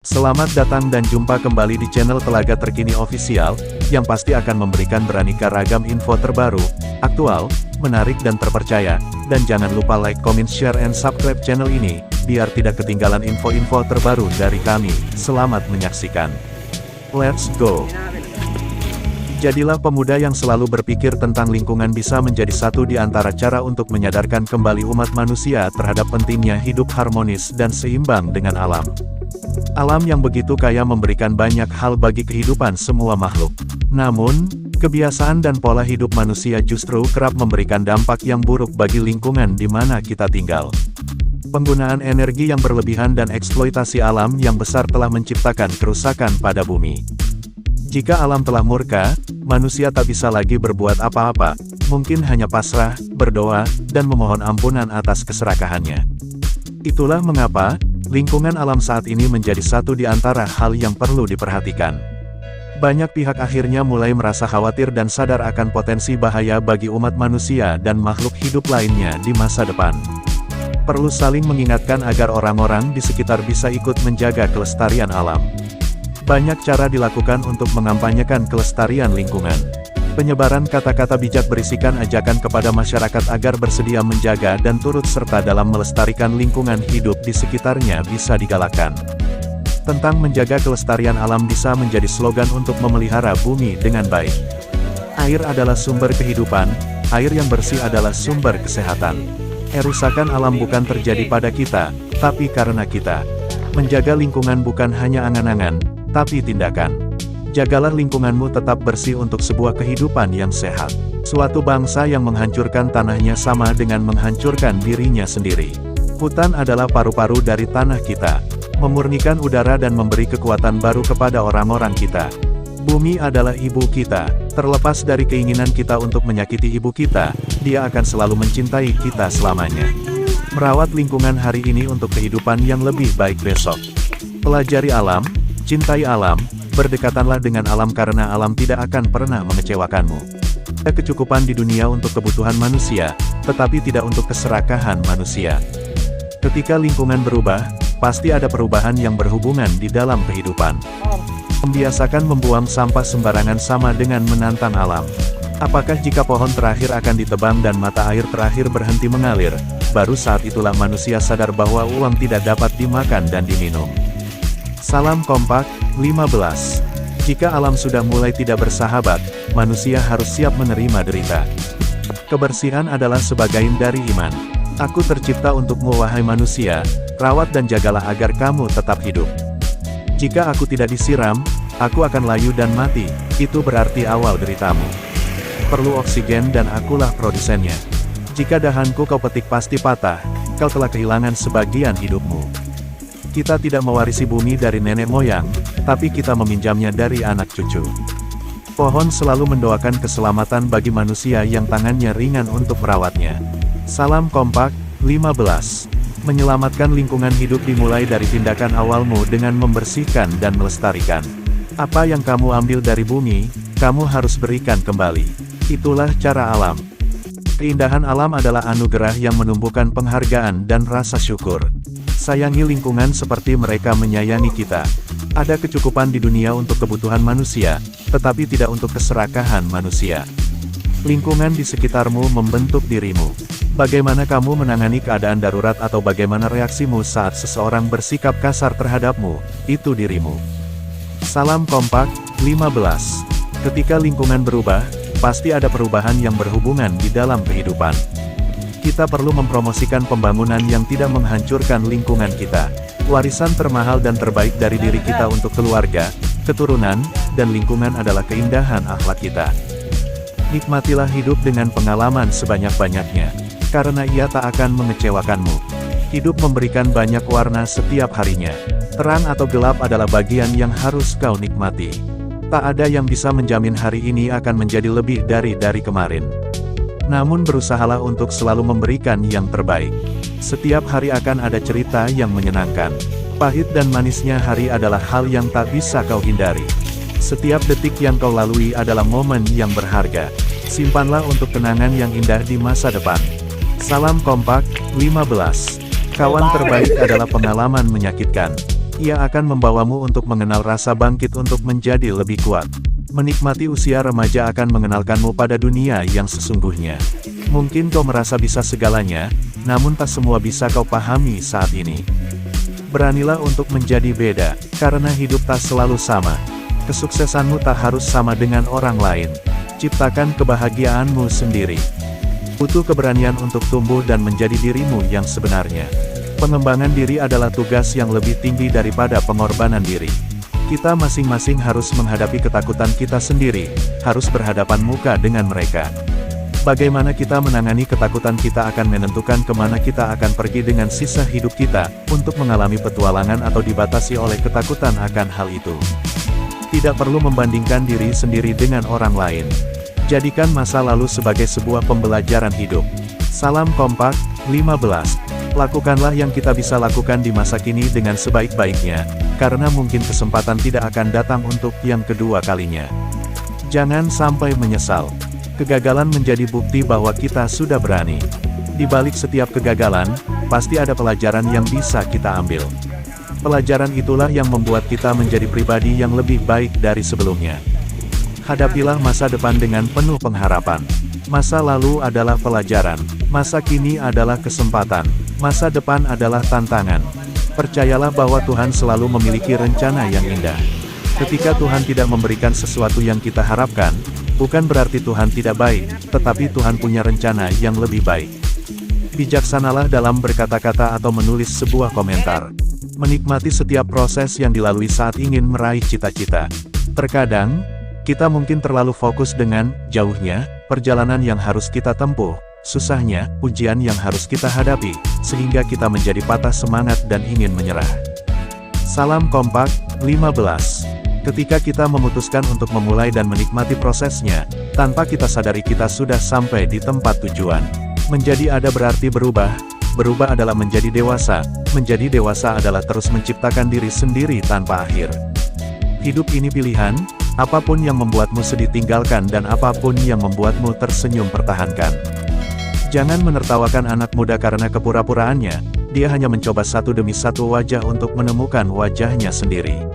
Selamat datang dan jumpa kembali di channel Telaga Terkini Official, yang pasti akan memberikan beraneka ragam info terbaru, aktual, menarik dan terpercaya. Dan jangan lupa like, comment, share, and subscribe channel ini, biar tidak ketinggalan info-info terbaru dari kami. Selamat menyaksikan. Let's go! Jadilah pemuda yang selalu berpikir tentang lingkungan bisa menjadi satu di antara cara untuk menyadarkan kembali umat manusia terhadap pentingnya hidup harmonis dan seimbang dengan alam. Alam yang begitu kaya memberikan banyak hal bagi kehidupan semua makhluk. Namun, kebiasaan dan pola hidup manusia justru kerap memberikan dampak yang buruk bagi lingkungan di mana kita tinggal. Penggunaan energi yang berlebihan dan eksploitasi alam yang besar telah menciptakan kerusakan pada bumi. Jika alam telah murka, manusia tak bisa lagi berbuat apa-apa, mungkin hanya pasrah, berdoa, dan memohon ampunan atas keserakahannya. Itulah mengapa lingkungan alam saat ini menjadi satu di antara hal yang perlu diperhatikan. Banyak pihak akhirnya mulai merasa khawatir dan sadar akan potensi bahaya bagi umat manusia dan makhluk hidup lainnya di masa depan. Perlu saling mengingatkan agar orang-orang di sekitar bisa ikut menjaga kelestarian alam. Banyak cara dilakukan untuk mengampanyekan kelestarian lingkungan. Penyebaran kata-kata bijak berisikan ajakan kepada masyarakat agar bersedia menjaga dan turut serta dalam melestarikan lingkungan hidup di sekitarnya bisa digalakkan. Tentang menjaga kelestarian alam bisa menjadi slogan untuk memelihara bumi dengan baik. Air adalah sumber kehidupan, air yang bersih adalah sumber kesehatan. Kerusakan alam bukan terjadi pada kita, tapi karena kita. Menjaga lingkungan bukan hanya angan-angan, tapi tindakan. Jagalah lingkunganmu tetap bersih untuk sebuah kehidupan yang sehat. Suatu bangsa yang menghancurkan tanahnya sama dengan menghancurkan dirinya sendiri. Hutan adalah paru-paru dari tanah kita, memurnikan udara dan memberi kekuatan baru kepada orang-orang kita. Bumi adalah ibu kita, terlepas dari keinginan kita untuk menyakiti ibu kita, dia akan selalu mencintai kita selamanya. Merawat lingkungan hari ini untuk kehidupan yang lebih baik besok. Pelajari alam, cintai alam, berdekatanlah dengan alam karena alam tidak akan pernah mengecewakanmu. Ada kecukupan di dunia untuk kebutuhan manusia, tetapi tidak untuk keserakahan manusia. Ketika lingkungan berubah, pasti ada perubahan yang berhubungan di dalam kehidupan. Membiasakan membuang sampah sembarangan sama dengan menantang alam. Apakah jika pohon terakhir akan ditebang dan mata air terakhir berhenti mengalir, baru saat itulah manusia sadar bahwa uang tidak dapat dimakan dan diminum. Salam kompak, 15. Jika alam sudah mulai tidak bersahabat, manusia harus siap menerima derita. Kebersihan adalah sebagian dari iman. Aku tercipta untukmu wahai manusia, rawat dan jagalah agar kamu tetap hidup. Jika aku tidak disiram, aku akan layu dan mati, itu berarti awal deritamu. Perlu oksigen dan akulah produsennya. Jika dahanku kau petik pasti patah, kau telah kehilangan sebagian hidupmu. Kita tidak mewarisi bumi dari nenek moyang, tapi kita meminjamnya dari anak cucu. Pohon selalu mendoakan keselamatan bagi manusia yang tangannya ringan untuk merawatnya. Salam kompak, 15. Menyelamatkan lingkungan hidup dimulai dari tindakan awalmu dengan membersihkan dan melestarikan. Apa yang kamu ambil dari bumi, kamu harus berikan kembali. Itulah cara alam. Keindahan alam adalah anugerah yang menumbuhkan penghargaan dan rasa syukur. Sayangi lingkungan seperti mereka menyayangi kita. Ada kecukupan di dunia untuk kebutuhan manusia, tetapi tidak untuk keserakahan manusia. Lingkungan di sekitarmu membentuk dirimu. Bagaimana kamu menangani keadaan darurat atau bagaimana reaksimu saat seseorang bersikap kasar terhadapmu, itu dirimu. Salam kompak, 15. Ketika lingkungan berubah, pasti ada perubahan yang berhubungan di dalam kehidupan. Kita perlu mempromosikan pembangunan yang tidak menghancurkan lingkungan kita. Warisan termahal dan terbaik dari diri kita untuk keluarga, keturunan, dan lingkungan adalah keindahan akhlak kita. Nikmatilah hidup dengan pengalaman sebanyak-banyaknya, karena ia tak akan mengecewakanmu. Hidup memberikan banyak warna setiap harinya. Terang atau gelap adalah bagian yang harus kau nikmati. Tak ada yang bisa menjamin hari ini akan menjadi lebih dari kemarin. Namun berusahalah untuk selalu memberikan yang terbaik. Setiap hari akan ada cerita yang menyenangkan. Pahit dan manisnya hari adalah hal yang tak bisa kau hindari. Setiap detik yang kau lalui adalah momen yang berharga. Simpanlah untuk kenangan yang indah di masa depan. Salam kompak, 15. Kawan terbaik adalah pengalaman menyakitkan. Ia akan membawamu untuk mengenal rasa bangkit untuk menjadi lebih kuat. Menikmati usia remaja akan mengenalkanmu pada dunia yang sesungguhnya. Mungkin kau merasa bisa segalanya, namun tak semua bisa kau pahami saat ini. Beranilah untuk menjadi beda, karena hidup tak selalu sama. Kesuksesanmu tak harus sama dengan orang lain. Ciptakan kebahagiaanmu sendiri. Butuh keberanian untuk tumbuh dan menjadi dirimu yang sebenarnya. Pengembangan diri adalah tugas yang lebih tinggi daripada pengorbanan diri. Kita masing-masing harus menghadapi ketakutan kita sendiri, harus berhadapan muka dengan mereka. Bagaimana kita menangani ketakutan kita akan menentukan kemana kita akan pergi dengan sisa hidup kita, untuk mengalami petualangan atau dibatasi oleh ketakutan akan hal itu. Tidak perlu membandingkan diri sendiri dengan orang lain. Jadikan masa lalu sebagai sebuah pembelajaran hidup. Salam kompak, 15. Lakukanlah yang kita bisa lakukan di masa kini dengan sebaik-baiknya, karena mungkin kesempatan tidak akan datang untuk yang kedua kalinya. Jangan sampai menyesal. Kegagalan menjadi bukti bahwa kita sudah berani. Di balik setiap kegagalan, pasti ada pelajaran yang bisa kita ambil. Pelajaran itulah yang membuat kita menjadi pribadi yang lebih baik dari sebelumnya. Hadapilah masa depan dengan penuh pengharapan. Masa lalu adalah pelajaran, masa kini adalah kesempatan, masa depan adalah tantangan. Percayalah bahwa Tuhan selalu memiliki rencana yang indah. Ketika Tuhan tidak memberikan sesuatu yang kita harapkan, bukan berarti Tuhan tidak baik, tetapi Tuhan punya rencana yang lebih baik. Bijaksanalah dalam berkata-kata atau menulis sebuah komentar. Menikmati setiap proses yang dilalui saat ingin meraih cita-cita. Terkadang, kita mungkin terlalu fokus dengan jauhnya perjalanan yang harus kita tempuh, susahnya ujian yang harus kita hadapi, sehingga kita menjadi patah semangat dan ingin menyerah. Salam kompak, 15. Ketika kita memutuskan untuk memulai dan menikmati prosesnya, tanpa kita sadari kita sudah sampai di tempat tujuan. Menjadi ada berarti berubah, berubah adalah menjadi dewasa adalah terus menciptakan diri sendiri tanpa akhir. Hidup ini pilihan, apapun yang membuatmu sedih tinggalkan dan apapun yang membuatmu tersenyum pertahankan. Jangan menertawakan anak muda karena kepura-puraannya, dia hanya mencoba satu demi satu wajah untuk menemukan wajahnya sendiri.